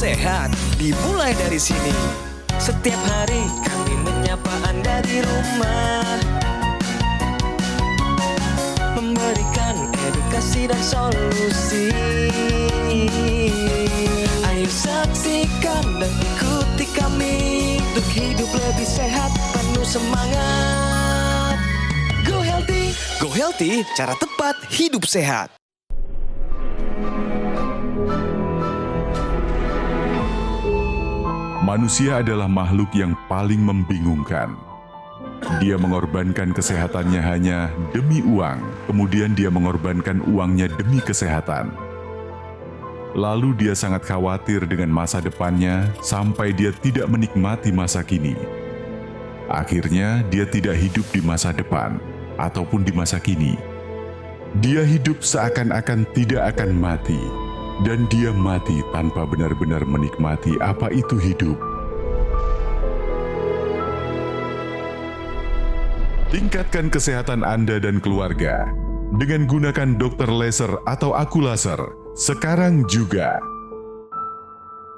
sehat dimulai dari sini. Setiap hari kami menyapa Anda di rumah, memberikan edukasi dan solusi. Ayo saksikan dan ikuti kami untuk hidup lebih sehat, penuh semangat. Go Healthy. Go Healthy, cara tepat hidup sehat. Manusia adalah makhluk yang paling membingungkan. Dia mengorbankan kesehatannya hanya demi uang, kemudian dia mengorbankan uangnya demi kesehatan. Lalu dia sangat khawatir dengan masa depannya sampai dia tidak menikmati masa kini. Akhirnya dia tidak hidup di masa depan ataupun di masa kini. Dia hidup seakan-akan tidak akan mati. Dan dia mati tanpa benar-benar menikmati apa itu hidup. Tingkatkan kesehatan Anda dan keluarga dengan gunakan Dr. Laser atau Aku Laser sekarang juga.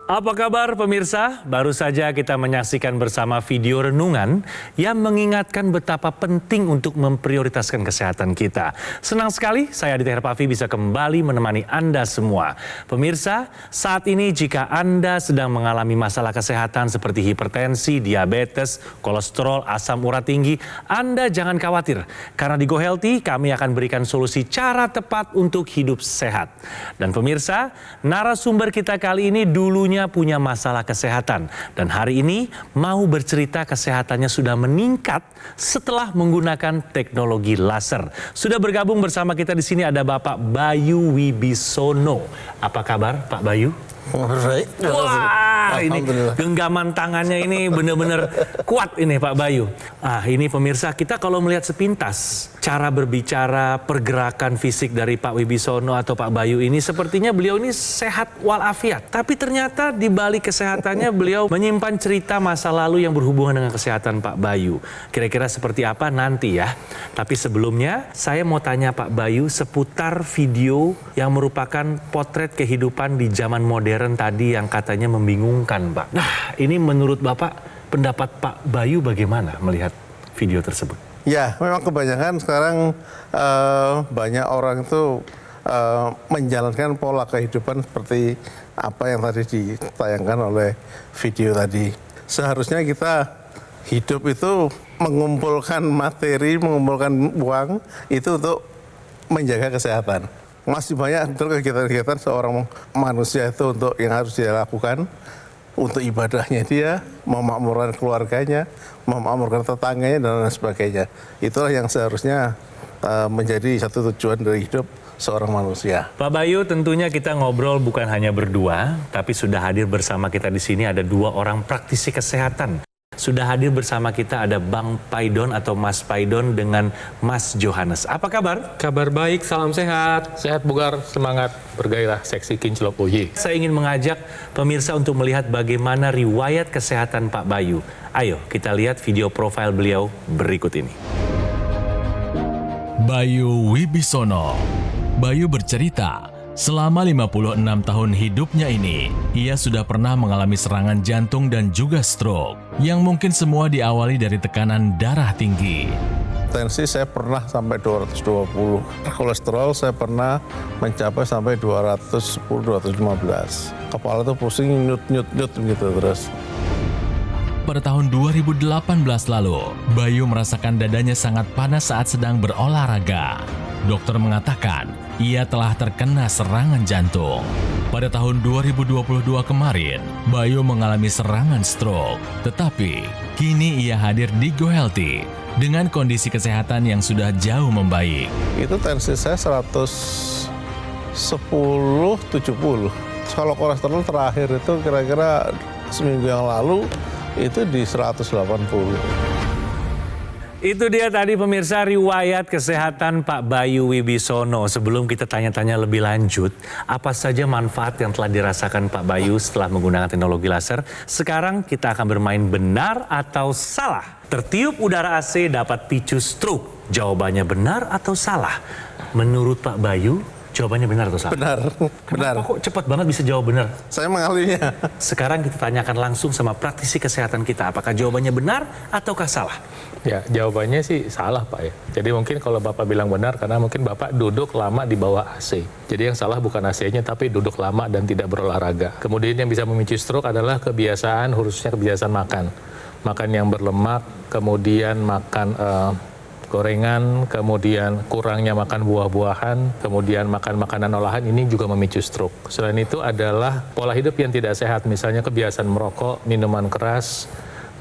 Apa kabar pemirsa? Baru saja kita menyaksikan bersama video renungan yang mengingatkan betapa penting untuk memprioritaskan kesehatan kita. Senang sekali saya Aditya Herpavi bisa kembali menemani Anda semua. Pemirsa, saat ini jika Anda sedang mengalami masalah kesehatan seperti hipertensi, diabetes, kolesterol, asam urat tinggi, Anda jangan khawatir. Karena di Go Healthy kami akan berikan solusi cara tepat untuk hidup sehat. Dan pemirsa, narasumber kita kali ini dulunya punya masalah kesehatan dan hari ini mau bercerita kesehatannya sudah meningkat setelah menggunakan teknologi laser. Sudah bergabung bersama kita di sini ada Bapak Bayu Wibisono. Apa kabar Pak Bayu? Alright. Wah, ini genggaman tangannya ini benar-benar kuat ini Pak Bayu. Ini pemirsa, kita kalau melihat sepintas cara berbicara, pergerakan fisik dari Pak Wibisono atau Pak Bayu ini sepertinya beliau ini sehat walafiat. Tapi ternyata di balik kesehatannya beliau menyimpan cerita masa lalu yang berhubungan dengan kesehatan Pak Bayu. Kira-kira seperti apa nanti ya. Tapi sebelumnya saya mau tanya Pak Bayu seputar video yang merupakan potret kehidupan di zaman modern tadi yang katanya membingungkan, Pak. Nah, ini menurut Bapak, pendapat Pak Bayu bagaimana melihat video tersebut? Ya, memang kebanyakan sekarang banyak orang itu menjalankan pola kehidupan seperti apa yang tadi ditayangkan oleh video tadi. Seharusnya kita hidup itu mengumpulkan materi, mengumpulkan uang itu untuk menjaga kesehatan. Masih banyak kegiatan-kegiatan seorang manusia itu untuk yang harus dia lakukan untuk ibadahnya dia, memakmurkan keluarganya, memakmurkan tetangganya dan lain sebagainya. Itulah yang seharusnya menjadi satu tujuan dari hidup seorang manusia. Pak Bayu, tentunya kita ngobrol bukan hanya berdua, tapi sudah hadir bersama kita di sini ada dua orang praktisi kesehatan. Sudah hadir bersama kita ada Bang Paidon atau Mas Paidon dengan Mas Johannes. Apa kabar? Kabar baik, salam sehat. Sehat bugar, semangat, bergairah, seksi kinclok oye. Saya ingin mengajak pemirsa untuk melihat bagaimana riwayat kesehatan Pak Bayu. Ayo kita lihat video profil beliau berikut ini. Bayu Wibisono. Bayu bercerita, selama 56 tahun hidupnya ini, ia sudah pernah mengalami serangan jantung dan juga stroke, yang mungkin semua diawali dari tekanan darah tinggi. Tensi saya pernah sampai 220, kolesterol saya pernah mencapai sampai 210-215. Kepala itu pusing nyut-nyut gitu terus. Pada tahun 2018 lalu, Bayu merasakan dadanya sangat panas saat sedang berolahraga. Dokter mengatakan ia telah terkena serangan jantung. Pada tahun 2022 kemarin, Bayu mengalami serangan stroke. Tetapi, kini ia hadir di Go Healthy dengan kondisi kesehatan yang sudah jauh membaik. Itu tensi saya 110/70. Kalau kolesterol terakhir itu kira-kira seminggu yang lalu itu di 180. Itu dia tadi pemirsa riwayat kesehatan Pak Bayu Wibisono. Sebelum kita tanya-tanya lebih lanjut, apa saja manfaat yang telah dirasakan Pak Bayu setelah menggunakan teknologi laser? Sekarang kita akan bermain benar atau salah. Tertiup udara AC dapat picu stroke. Jawabannya benar atau salah? Menurut Pak Bayu, Jawabannya benar atau salah? Benar, benar. Kenapa kok cepat banget bisa jawab benar? Saya mengahlinya. Sekarang kita tanyakan langsung sama praktisi kesehatan kita, apakah jawabannya benar ataukah salah? Ya, jawabannya sih salah Pak ya. Jadi mungkin kalau Bapak bilang benar karena mungkin Bapak duduk lama di bawah AC. Jadi yang salah bukan AC-nya tapi duduk lama dan tidak berolahraga. Kemudian yang bisa memicu stroke adalah kebiasaan, khususnya kebiasaan makan. Makan yang berlemak, kemudian makan gorengan, kemudian kurangnya makan buah-buahan, kemudian makan makanan olahan, ini juga memicu stroke. Selain itu adalah pola hidup yang tidak sehat, misalnya kebiasaan merokok, minuman keras,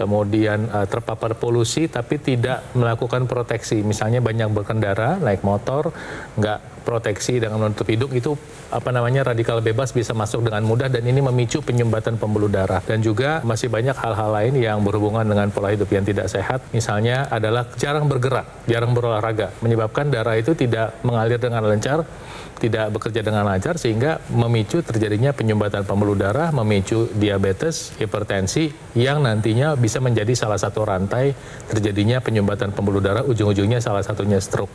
kemudian terpapar polusi tapi tidak melakukan proteksi. Misalnya banyak berkendara, naik motor, nggak proteksi dengan menutup hidung, itu radikal bebas bisa masuk dengan mudah dan ini memicu penyumbatan pembuluh darah. Dan juga masih banyak hal-hal lain yang berhubungan dengan pola hidup yang tidak sehat. Misalnya adalah jarang bergerak, jarang berolahraga, menyebabkan darah itu tidak mengalir dengan lancar, tidak bekerja dengan lancar sehingga memicu terjadinya penyumbatan pembuluh darah, memicu diabetes, hipertensi yang nantinya bisa menjadi salah satu rantai terjadinya penyumbatan pembuluh darah, ujung-ujungnya salah satunya stroke.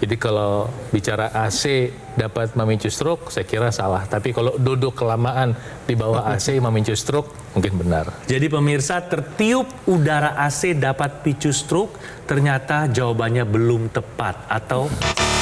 Jadi kalau bicara AC dapat memicu stroke, saya kira salah. Tapi kalau duduk kelamaan di bawah AC memicu stroke, mungkin benar. Jadi pemirsa, tertiup udara AC dapat picu stroke, ternyata jawabannya belum tepat atau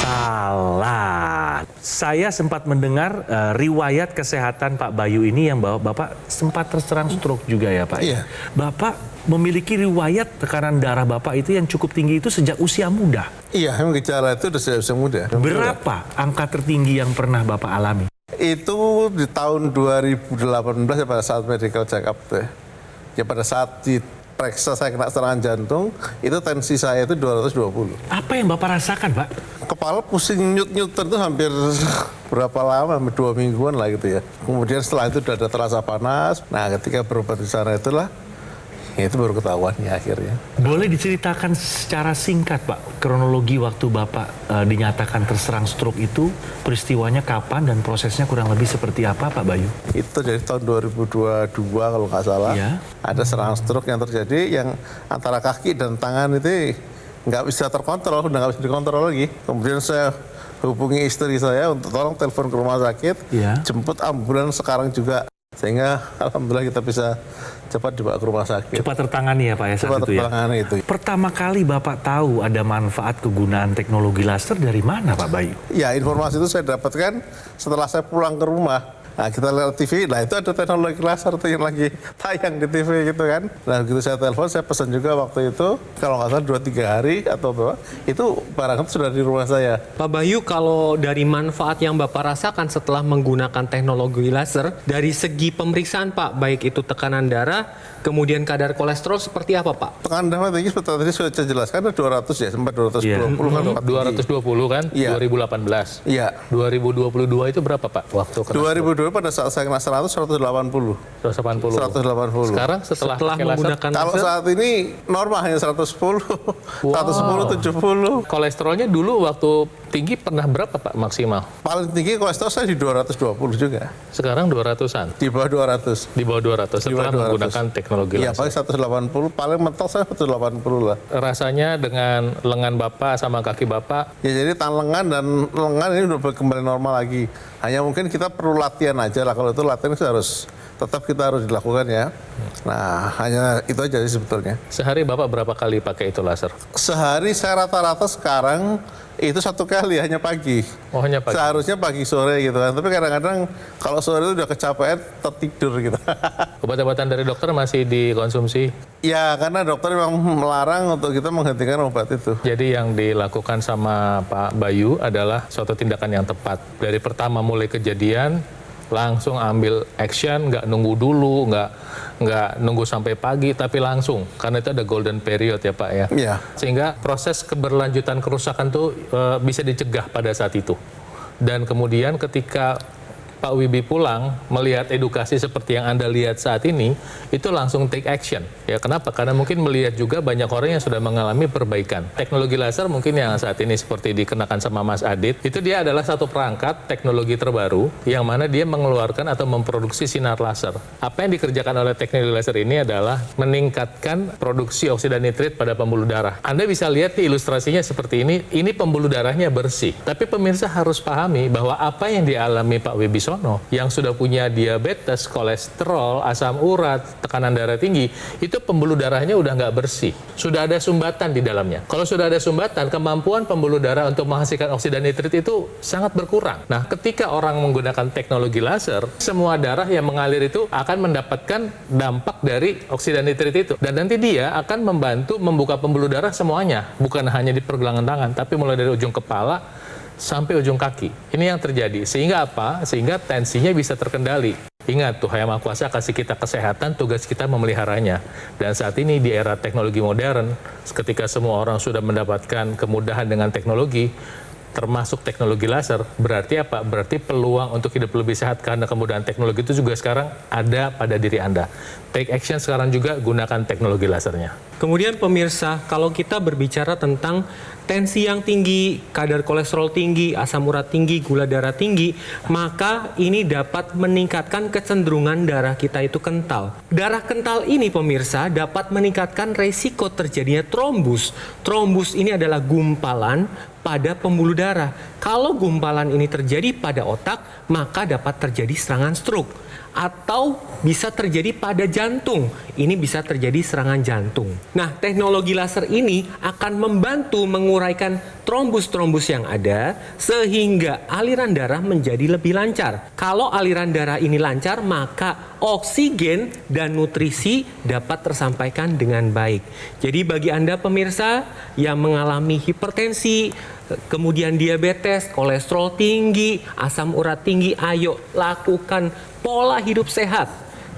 salah. Saya sempat mendengar riwayat kesehatan Pak Bayu ini yang bahwa Bapak sempat terserang stroke juga ya Pak? Iya. Bapak memiliki riwayat tekanan darah Bapak itu yang cukup tinggi itu sejak usia muda. Iya, memang gejala itu sudah sejak muda. Berapa angka tertinggi yang pernah Bapak alami? Itu di tahun 2018 ya pada saat medical check up tuh. Ya pada saat diperiksa saya kena serangan jantung, itu tensi saya itu 220. Apa yang Bapak rasakan, Pak? Kepala pusing nyut-nyutan itu hampir berapa lama, hampir 2 mingguan lah gitu ya. Kemudian setelah itu sudah ada terasa panas. Nah ketika berobat di sana itulah, ya itu baru ketahuan ya akhirnya. Boleh diceritakan secara singkat Pak, kronologi waktu Bapak dinyatakan terserang stroke itu, peristiwanya kapan dan prosesnya kurang lebih seperti apa Pak Bayu? Itu dari tahun 2022 kalau nggak salah, Ya. ada serangan stroke yang terjadi yang antara kaki dan tangan itu nggak bisa terkontrol, udah nggak bisa dikontrol lagi. Kemudian saya hubungi istri saya untuk tolong telepon ke rumah sakit, Ya. jemput ambulans sekarang juga. Sehingga alhamdulillah kita bisa cepat dibawa ke rumah sakit. Cepat tertangani ya Pak ya saat Cepat itu ya? tertangani itu. Pertama kali Bapak tahu ada manfaat kegunaan teknologi laser dari mana Pak Bayu? Ya informasi itu saya dapatkan setelah saya pulang ke rumah. Nah kita lihat TV, nah itu ada teknologi laser tuh yang lagi tayang di TV gitu kan. Nah begitu saya telepon, saya pesan juga waktu itu, kalau nggak salah 2-3 hari atau berapa, itu barang itu sudah di rumah saya. Pak Bayu, kalau dari manfaat yang Bapak rasakan setelah menggunakan teknologi laser, dari segi pemeriksaan Pak, baik itu tekanan darah, kemudian kadar kolesterol seperti apa Pak? Tekanan darah tinggi seperti tadi sudah saya jelaskan, ada 200 ya, sempat 220 kan. sempat tinggi. 220 kan, Iya. 2018. Iya. 2022 itu berapa Pak waktu kena 2002 pada saat saya kena 180. 180. 180. Sekarang setelah pakai laser, menggunakan Kalau laser, saat ini normal hanya 110, 110, 70. kolesterolnya dulu waktu tinggi pernah berapa Pak maksimal? Paling tinggi kolesterol saya di 220 juga. Sekarang 200-an. Di bawah 200. Di bawah 200 setelah 200. menggunakan teknologi Iya, laser. paling 180, paling mentok saya 180 lah. Rasanya dengan lengan Bapak sama kaki Bapak, Ya jadi lengan dan lengan ini udah kembali normal lagi. Hanya mungkin kita perlu latihan aja lah. Kalau itu latihan itu kita harus dilakukan ya. Nah, hanya itu aja sih sebetulnya. sehari Bapak berapa kali pakai itu laser? Sehari saya rata-rata sekarang itu 1 kali hanya pagi. Oh, hanya pagi. Seharusnya pagi sore gitu kan. Tapi kadang-kadang kalau sore itu udah kecapean tertidur gitu. Obat-obatan dari dokter masih dikonsumsi? Ya karena dokter memang melarang untuk kita menghentikan obat itu. Jadi yang dilakukan sama Pak Bayu adalah suatu tindakan yang tepat. Dari pertama mulai kejadian, langsung ambil action, nggak nunggu dulu, nggak nunggu sampai pagi, tapi langsung. Karena itu ada golden period ya Pak ya. Iya. Sehingga proses keberlanjutan kerusakan tuh bisa dicegah pada saat itu. Dan kemudian ketika Pak Wibi pulang melihat edukasi seperti yang Anda lihat saat ini, itu langsung take action. Ya, kenapa? Karena mungkin melihat juga banyak orang yang sudah mengalami perbaikan. Teknologi laser mungkin yang saat ini seperti dikenakan sama Mas Adit, itu dia adalah satu perangkat teknologi terbaru yang mana dia mengeluarkan atau memproduksi sinar laser. Apa yang dikerjakan oleh teknologi laser ini adalah meningkatkan produksi oksida nitrit pada pembuluh darah. Anda bisa lihat di ilustrasinya seperti ini pembuluh darahnya bersih. Tapi pemirsa harus pahami bahwa apa yang dialami Pak Wibisono yang sudah punya diabetes, kolesterol, asam urat, tekanan darah tinggi, itu pembuluh darahnya udah nggak bersih. Sudah ada sumbatan di dalamnya. Kalau sudah ada sumbatan, kemampuan pembuluh darah untuk menghasilkan oksida nitrit itu sangat berkurang. Nah, ketika orang menggunakan teknologi laser, semua darah yang mengalir itu akan mendapatkan dampak dari oksida nitrit itu. Dan nanti dia akan membantu membuka pembuluh darah semuanya. Bukan hanya di pergelangan tangan, tapi mulai dari ujung kepala sampai ujung kaki. Ini yang terjadi. Sehingga apa? Sehingga tensinya bisa terkendali. Ingat, Tuhan Yang Maha Kuasa kasih kita kesehatan, tugas kita memeliharanya. Dan saat ini di era teknologi modern, ketika semua orang sudah mendapatkan kemudahan dengan teknologi, termasuk teknologi laser, berarti apa? Berarti peluang untuk hidup lebih sehat karena kemudahan teknologi itu juga sekarang ada pada diri Anda. Take action sekarang juga, gunakan teknologi lasernya. Kemudian pemirsa, kalau kita berbicara tentang tensi yang tinggi, kadar kolesterol tinggi, asam urat tinggi, gula darah tinggi, maka ini dapat meningkatkan kecenderungan darah kita itu kental. Darah kental ini pemirsa dapat meningkatkan resiko terjadinya trombus. Trombus ini adalah gumpalan pada pembuluh darah. Kalau gumpalan ini terjadi pada otak, maka dapat terjadi serangan stroke. Atau bisa terjadi pada jantung. Ini bisa terjadi serangan jantung. Nah, teknologi laser ini akan membantu menguraikan trombus-trombus yang ada sehingga aliran darah menjadi lebih lancar. Kalau aliran darah ini lancar, maka oksigen dan nutrisi dapat tersampaikan dengan baik. Jadi bagi Anda pemirsa yang mengalami hipertensi, kemudian diabetes, kolesterol tinggi, asam urat tinggi, ayo lakukan pola hidup sehat.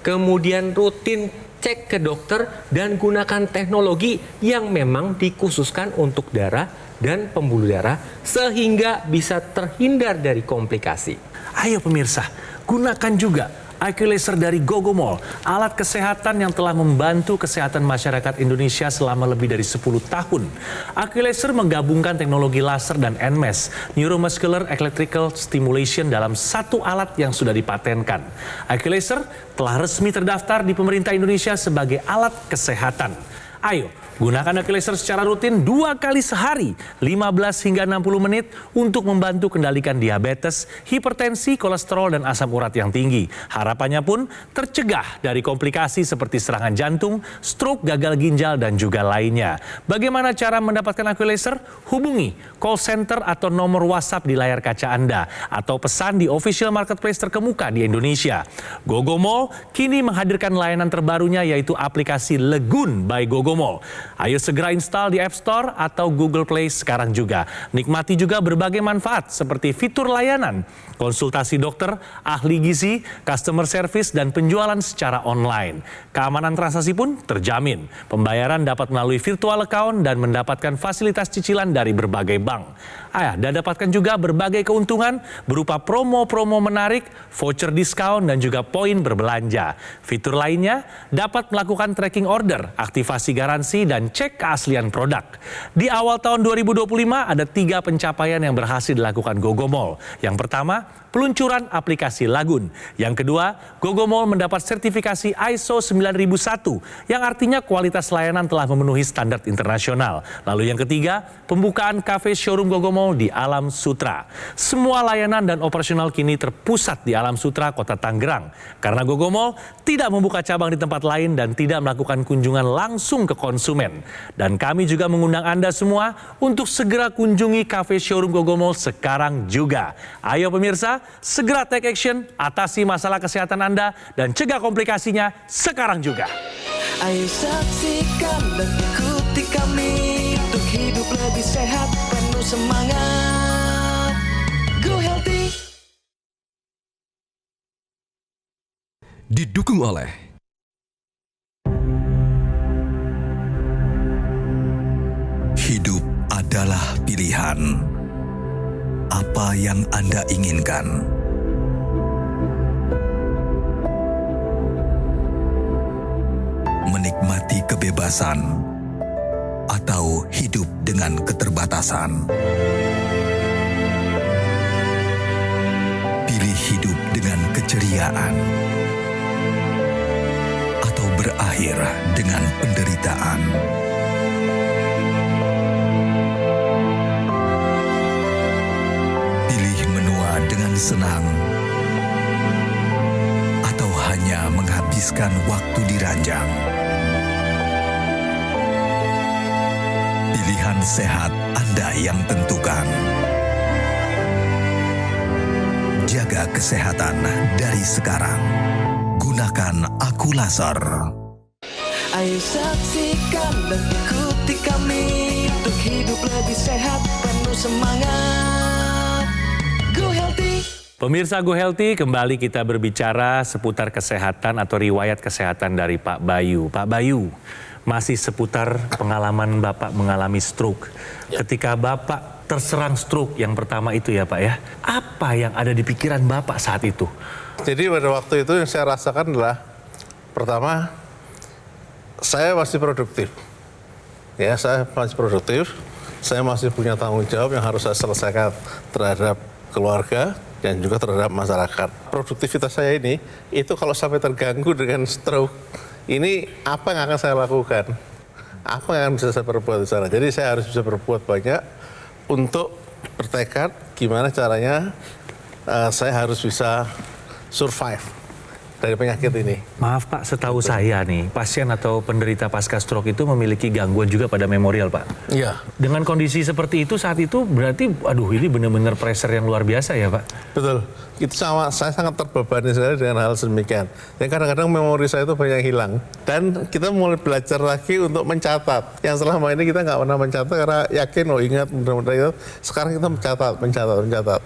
Kemudian rutin cek ke dokter dan gunakan teknologi yang memang dikhususkan untuk darah dan pembuluh darah sehingga bisa terhindar dari komplikasi. Ayo pemirsa, gunakan juga IQ Laser dari Gogomol, alat kesehatan yang telah membantu kesehatan masyarakat Indonesia selama lebih dari 10 tahun. IQ Laser menggabungkan teknologi laser dan NMES, Neuromuscular Electrical Stimulation dalam satu alat yang sudah dipatenkan. IQ Laser telah resmi terdaftar di pemerintah Indonesia sebagai alat kesehatan. Ayo, gunakan IQ Laser secara rutin 2 kali sehari, 15 hingga 60 menit untuk membantu kendalikan diabetes, hipertensi, kolesterol, dan asam urat yang tinggi. Harapannya pun tercegah dari komplikasi seperti serangan jantung, stroke, gagal ginjal, dan juga lainnya. Bagaimana cara mendapatkan IQ Laser? Hubungi call center atau nomor WhatsApp di layar kaca Anda, atau pesan di official marketplace terkemuka di Indonesia. Gogomol kini menghadirkan layanan terbarunya yaitu aplikasi Legun by Gogomol. Ayo segera install di App Store atau Google Play sekarang juga. Nikmati juga berbagai manfaat seperti fitur layanan, konsultasi dokter, ahli gizi, customer service, dan penjualan secara online. Keamanan transaksi pun terjamin. Pembayaran dapat melalui virtual account dan mendapatkan fasilitas cicilan dari berbagai bank. Dan dapatkan juga berbagai keuntungan berupa promo-promo menarik, voucher diskon, dan juga poin berbelanja. Fitur lainnya dapat melakukan tracking order, aktivasi garansi, dan cek keaslian produk. Di awal tahun 2025 ada 3 pencapaian yang berhasil dilakukan Gogomol. Yang pertama, peluncuran aplikasi Lagun. Yang kedua, Gogomol mendapat sertifikasi ISO 9001 yang artinya kualitas layanan telah memenuhi standar internasional. Lalu yang ketiga, pembukaan kafe showroom Gogomol di Alam Sutra. Semua layanan dan operasional kini terpusat di Alam Sutra, Kota Tangerang. Karena Gogomol tidak membuka cabang di tempat lain dan tidak melakukan kunjungan langsung ke konsumen. Dan kami juga mengundang Anda semua untuk segera kunjungi kafe showroom Gogomol sekarang juga. Ayo pemirsa, segera take action, atasi masalah kesehatan Anda, dan cegah komplikasinya sekarang juga. Ayo saksikan dan ikuti kami untuk hidup lebih sehat, penuh semangat. Go Healthy. Didukung oleh hidup adalah pilihan. Apa yang Anda inginkan? kebebasan atau hidup dengan keterbatasan. Pilih hidup dengan keceriaan atau berakhir dengan penderitaan. Pilih menua dengan senang atau hanya menghabiskan waktu di ranjang. Pilihan sehat Anda yang tentukan. Jaga kesehatan dari sekarang. Gunakan Aku Laser. Ayo saksikan dan ikuti kami untuk hidup lebih sehat, penuh semangat. Go Healthy. Pemirsa Go Healthy, kembali kita berbicara seputar kesehatan atau riwayat kesehatan dari Pak Bayu. Pak Bayu, masih seputar pengalaman Bapak mengalami stroke. Ketika Bapak terserang stroke yang pertama itu ya Pak ya, apa yang ada di pikiran Bapak saat itu? Jadi pada waktu itu yang saya rasakan adalah, pertama, saya masih produktif. Ya, saya masih produktif. Saya masih punya tanggung jawab yang harus saya selesaikan terhadap keluarga dan juga terhadap masyarakat. Produktivitas saya ini, itu kalau sampai terganggu dengan stroke, ini apa yang akan saya lakukan? Apa yang akan bisa saya perbuat di sana? Jadi saya harus bisa berbuat banyak untuk bertekad gimana caranya saya harus bisa survive dari penyakit ini. Maaf Pak, setahu saya nih, pasien atau penderita pasca stroke itu memiliki gangguan juga pada memorial Pak. Iya. Dengan kondisi seperti itu saat itu berarti, aduh ini benar-benar pressure yang luar biasa ya Pak? Betul. Itu sama, saya sangat terbebani sekali dengan hal sedemikian. Dan kadang-kadang memori saya itu banyak hilang. Dan kita mulai belajar lagi untuk mencatat. Yang selama ini kita nggak pernah mencatat karena yakin, ingat, mudah-mudahan. Sekarang kita mencatat.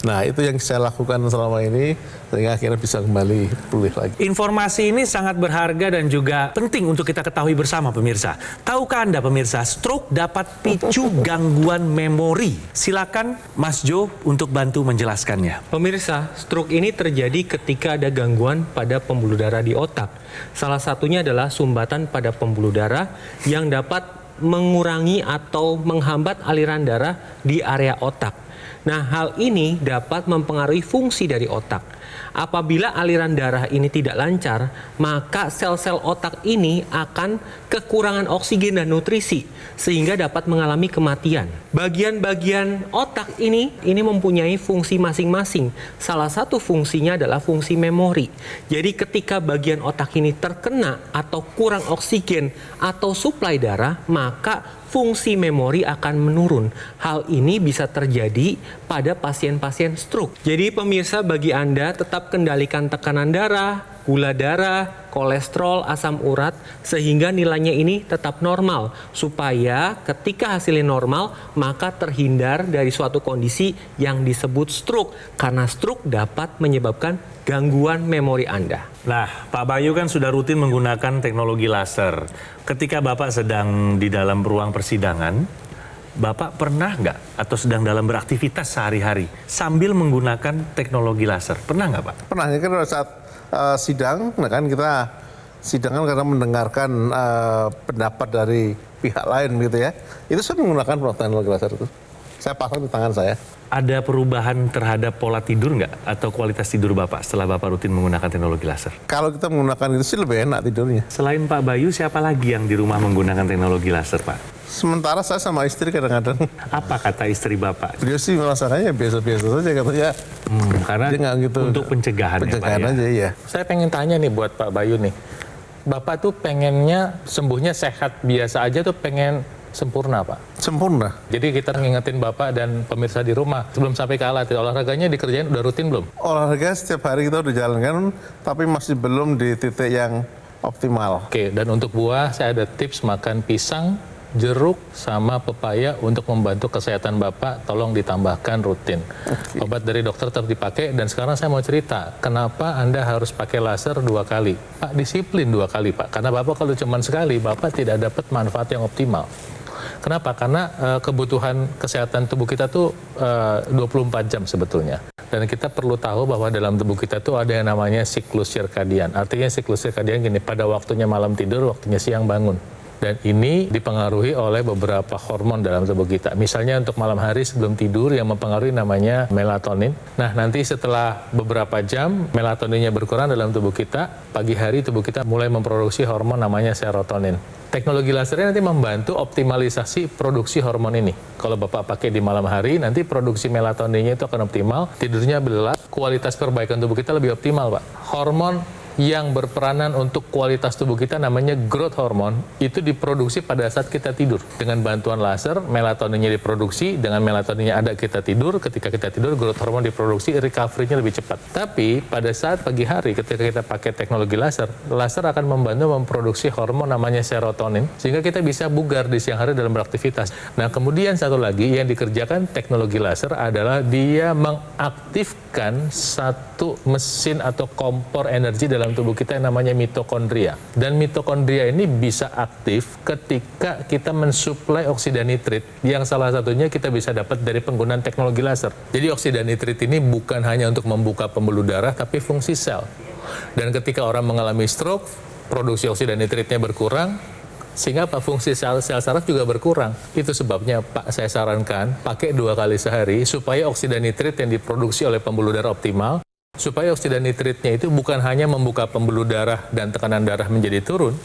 Nah, itu yang saya lakukan selama ini, sehingga akhirnya bisa kembali pulih lagi. Informasi ini sangat berharga dan juga penting untuk kita ketahui bersama pemirsa. Tahukah Anda pemirsa, stroke dapat picu gangguan memori? Silakan Mas Jo untuk bantu menjelaskannya. Pemirsa, stroke ini terjadi ketika ada gangguan pada pembuluh darah di otak. Salah satunya adalah sumbatan pada pembuluh darah yang dapat mengurangi atau menghambat aliran darah di area otak. Nah, hal ini dapat mempengaruhi fungsi dari otak. Apabila aliran darah ini tidak lancar, maka sel-sel otak ini akan kekurangan oksigen dan nutrisi, sehingga dapat mengalami kematian. Bagian-bagian otak ini mempunyai fungsi masing-masing. Salah satu fungsinya adalah fungsi memori. Jadi ketika bagian otak ini terkena atau kurang oksigen atau suplai darah, maka fungsi memori akan menurun. Hal ini bisa terjadi pada pasien-pasien stroke. Jadi pemirsa, bagi Anda tetap kendalikan tekanan darah, gula darah, kolesterol, asam urat, sehingga nilainya ini tetap normal. Supaya ketika hasilnya normal, maka terhindar dari suatu kondisi yang disebut stroke. Karena stroke dapat menyebabkan gangguan memori Anda. Nah, Pak Bayu kan sudah rutin menggunakan teknologi laser. Ketika Bapak sedang di dalam ruang persidangan, Bapak pernah nggak atau sedang dalam beraktivitas sehari-hari sambil menggunakan teknologi laser? Pernah nggak Pak? Pernah, ya kan pada saat sidang, nah kan kita sidang kan karena mendengarkan pendapat dari pihak lain gitu ya. Itu saya menggunakan teknologi laser itu. Saya pasang di tangan saya. Ada perubahan terhadap pola tidur nggak atau kualitas tidur Bapak setelah Bapak rutin menggunakan teknologi laser? Kalau kita menggunakan itu sih lebih enak tidurnya. Selain Pak Bayu, siapa lagi yang di rumah menggunakan teknologi laser Pak? Sementara saya sama istri kadang-kadang. Apa kata istri Bapak? Beliau sih merasakannya biasa-biasa saja katanya. Karena Dia nggak gitu. untuk pencegahan ya Pak Pencegahan ya? aja, iya. Saya pengen tanya nih buat Pak Bayu nih. Bapak tuh pengennya sembuhnya sehat biasa aja tuh pengen sempurna Pak? Sempurna. Jadi kita ngingetin Bapak dan pemirsa di rumah sebelum sampai ke alat, olahraganya dikerjain udah rutin belum? Olahraga setiap hari kita udah jalankan, tapi masih belum di titik yang optimal. Oke, dan untuk buah saya ada tips makan pisang, jeruk, sama pepaya untuk membantu kesehatan Bapak, tolong ditambahkan rutin. Obat dari dokter tetap dipakai, dan sekarang saya mau cerita, kenapa Anda harus pakai laser 2 kali? Pak, disiplin 2 kali Pak, karena Bapak kalau cuma sekali, Bapak tidak dapat manfaat yang optimal. Kenapa? Karena kebutuhan kesehatan tubuh kita tuh 24 jam sebetulnya. Dan kita perlu tahu bahwa dalam tubuh kita tuh ada yang namanya siklus sirkadian. Artinya siklus sirkadian gini, pada waktunya malam tidur, waktunya siang bangun. Dan ini dipengaruhi oleh beberapa hormon dalam tubuh kita. Misalnya untuk malam hari sebelum tidur yang mempengaruhi namanya melatonin. Nah, nanti setelah beberapa jam melatoninnya berkurang dalam tubuh kita, pagi hari tubuh kita mulai memproduksi hormon namanya serotonin. Teknologi lasernya nanti membantu optimalisasi produksi hormon ini. Kalau Bapak pakai di malam hari, nanti produksi melatoninnya itu akan optimal, tidurnya belat, kualitas perbaikan tubuh kita lebih optimal, Pak. Hormon yang berperanan untuk kualitas tubuh kita namanya growth hormone, itu diproduksi pada saat kita tidur. Dengan bantuan laser, melatoninnya diproduksi, dengan melatoninnya ada kita tidur, ketika kita tidur growth hormone diproduksi, recovery-nya lebih cepat. Tapi pada saat pagi hari ketika kita pakai teknologi laser, laser akan membantu memproduksi hormon namanya serotonin, sehingga kita bisa bugar di siang hari dalam beraktivitas. Nah, kemudian satu lagi yang dikerjakan teknologi laser adalah dia mengaktifkan satu mesin atau kompor energi dalam tubuh kita yang namanya mitokondria. Dan mitokondria ini bisa aktif ketika kita mensuplai oksida nitrit, yang salah satunya kita bisa dapat dari penggunaan teknologi laser. Jadi oksida nitrit ini bukan hanya untuk membuka pembuluh darah, tapi fungsi sel. Dan ketika orang mengalami stroke, produksi oksida nitritnya berkurang, sehingga fungsi sel saraf juga berkurang. Itu sebabnya Pak, saya sarankan pakai 2 kali sehari supaya oksida nitrit yang diproduksi oleh pembuluh darah optimal, supaya oksida nitritnya itu bukan hanya membuka pembuluh darah dan tekanan darah menjadi turun,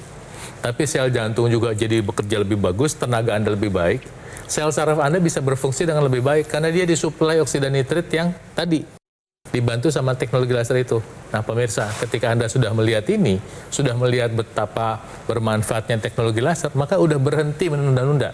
tapi sel jantung juga jadi bekerja lebih bagus, tenaga Anda lebih baik, sel saraf Anda bisa berfungsi dengan lebih baik karena dia disuplai oksida nitrit yang tadi dibantu sama teknologi laser itu. Nah, pemirsa, ketika Anda sudah melihat ini, sudah melihat betapa bermanfaatnya teknologi laser, maka udah berhenti menunda-nunda.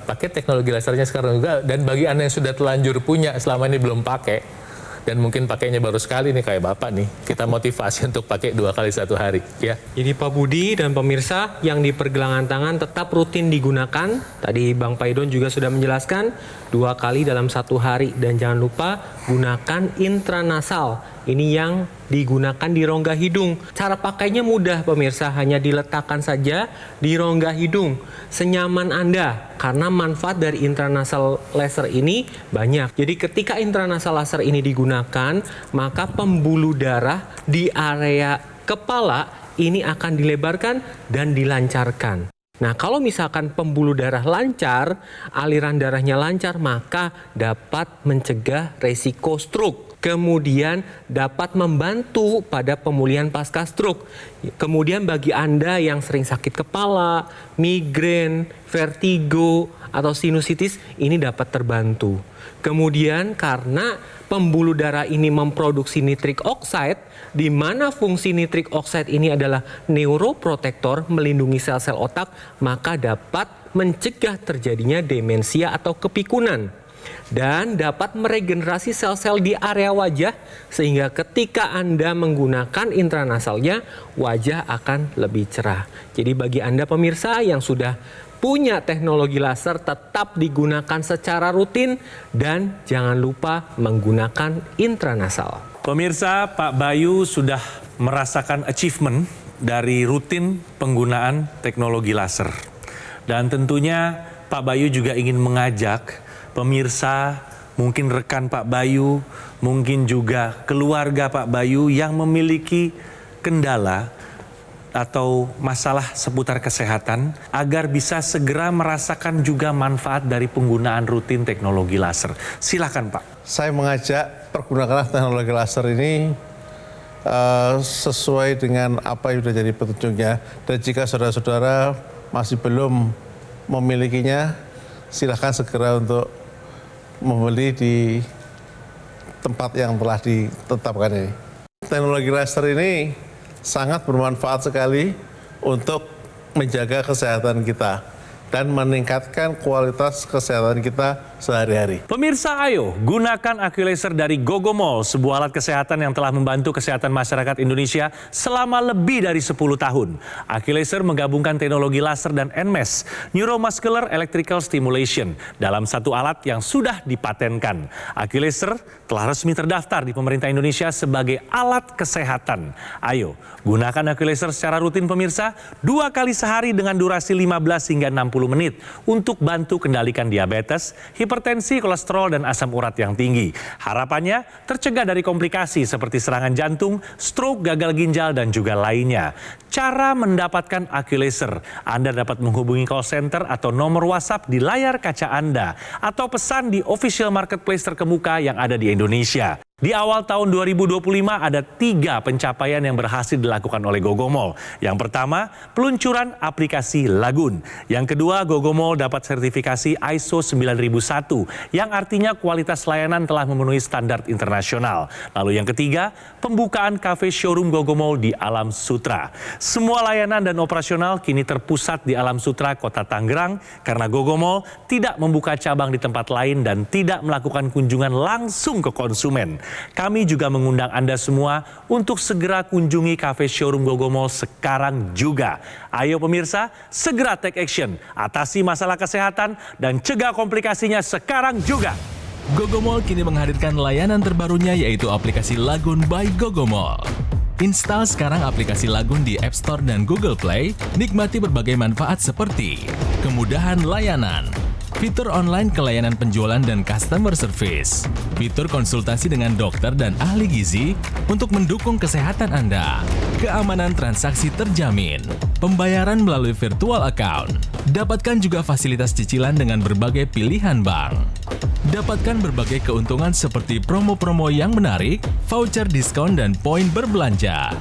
Pakai teknologi lasernya sekarang juga, dan bagi Anda yang sudah telanjur punya selama ini belum pakai, dan mungkin pakainya baru sekali nih kayak Bapak nih, kita motivasi untuk pakai 2 kali 1 hari, ya. Jadi Pak Budi dan pemirsa yang di pergelangan tangan tetap rutin digunakan. Tadi Bang Paidon juga sudah menjelaskan 2 kali dalam 1 hari, dan jangan lupa gunakan intranasal. Ini yang digunakan di rongga hidung. Cara pakainya mudah pemirsa, hanya diletakkan saja di rongga hidung senyaman Anda, karena manfaat dari intranasal laser ini banyak. Jadi ketika intranasal laser ini digunakan, maka pembuluh darah di area kepala ini akan dilebarkan dan dilancarkan. Nah, kalau misalkan pembuluh darah lancar, aliran darahnya lancar, maka dapat mencegah resiko stroke. Kemudian dapat membantu pada pemulihan pasca stroke. Kemudian bagi Anda yang sering sakit kepala, migrain, vertigo, atau sinusitis, ini dapat terbantu. Kemudian karena pembuluh darah ini memproduksi nitric oxide, di mana fungsi nitric oxide ini adalah neuroprotektor, melindungi sel-sel otak, maka dapat mencegah terjadinya demensia atau kepikunan. Dan dapat meregenerasi sel-sel di area wajah, sehingga ketika Anda menggunakan intranasalnya, wajah akan lebih cerah. Jadi bagi Anda pemirsa yang sudah punya teknologi laser, tetap digunakan secara rutin dan jangan lupa menggunakan intranasal. Pemirsa, Pak Bayu sudah merasakan achievement dari rutin penggunaan teknologi laser. Dan tentunya Pak Bayu juga ingin mengajak pemirsa, mungkin rekan Pak Bayu, mungkin juga keluarga Pak Bayu yang memiliki kendala atau masalah seputar kesehatan, agar bisa segera merasakan juga manfaat dari penggunaan rutin teknologi laser. Silakan Pak. Saya mengajak pergunakanlah teknologi laser ini sesuai dengan apa yang sudah jadi petunjuknya. Dan jika saudara-saudara masih belum memilikinya, silakan segera untuk membeli di tempat yang telah ditetapkan ini. Teknologi laser ini sangat bermanfaat sekali untuk menjaga kesehatan kita dan meningkatkan kualitas kesehatan kita sehari-hari. Pemirsa, ayo gunakan AccuLaser dari Gogomall, sebuah alat kesehatan yang telah membantu kesehatan masyarakat Indonesia selama lebih dari 10 tahun. AccuLaser menggabungkan teknologi laser dan NMES, Neuromuscular Electrical Stimulation, dalam satu alat yang sudah dipatenkan. AccuLaser telah resmi terdaftar di pemerintah Indonesia sebagai alat kesehatan. Ayo, gunakan AccuLaser secara rutin pemirsa, 2 kali sehari dengan durasi 15 hingga 60 menit untuk bantu kendalikan diabetes, hipertensi, kolesterol, dan asam urat yang tinggi. Harapannya tercegah dari komplikasi seperti serangan jantung, stroke, gagal ginjal, dan juga lainnya. Cara mendapatkan AccuLaser, Anda dapat menghubungi call center atau nomor WhatsApp di layar kaca Anda atau pesan di official marketplace terkemuka yang ada di Indonesia. Di awal tahun 2025 ada 3 pencapaian yang berhasil dilakukan oleh Gogomall. Yang pertama, peluncuran aplikasi Lagun. Yang kedua, Gogomall dapat sertifikasi ISO 9001 yang artinya kualitas layanan telah memenuhi standar internasional. Lalu yang ketiga, pembukaan kafe showroom Gogomall di Alam Sutra. Semua layanan dan operasional kini terpusat di Alam Sutra, Kota Tangerang karena Gogomall tidak membuka cabang di tempat lain dan tidak melakukan kunjungan langsung ke konsumen. Kami juga mengundang Anda semua untuk segera kunjungi kafe showroom Gogomall sekarang juga. Ayo pemirsa, segera take action, atasi masalah kesehatan dan cegah komplikasinya sekarang juga. Gogomall kini menghadirkan layanan terbarunya yaitu aplikasi Lagun by Gogomall. Install sekarang aplikasi Lagun di App Store dan Google Play, nikmati berbagai manfaat seperti kemudahan layanan, fitur online kelayanan penjualan dan customer service, fitur konsultasi dengan dokter dan ahli gizi untuk mendukung kesehatan Anda, keamanan transaksi terjamin, pembayaran melalui virtual account, dapatkan juga fasilitas cicilan dengan berbagai pilihan bank. Dapatkan berbagai keuntungan seperti promo-promo yang menarik, voucher diskon dan poin berbelanja.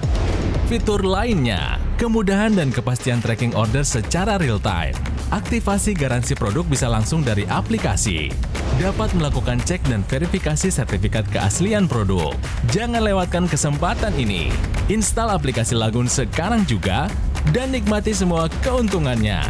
Fitur lainnya, kemudahan dan kepastian tracking order secara real-time. Aktivasi garansi produk bisa langsung dari aplikasi. Dapat melakukan cek dan verifikasi sertifikat keaslian produk. Jangan lewatkan kesempatan ini. Install aplikasi Lagun sekarang juga dan nikmati semua keuntungannya.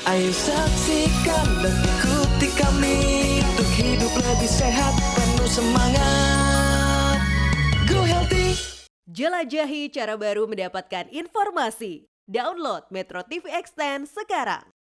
Ayo saksikan dan ikuti kami untuk hidup lebih sehat, penuh semangat. Go Healthy. Jelajahi cara baru mendapatkan informasi. Download Metro TV Extend sekarang.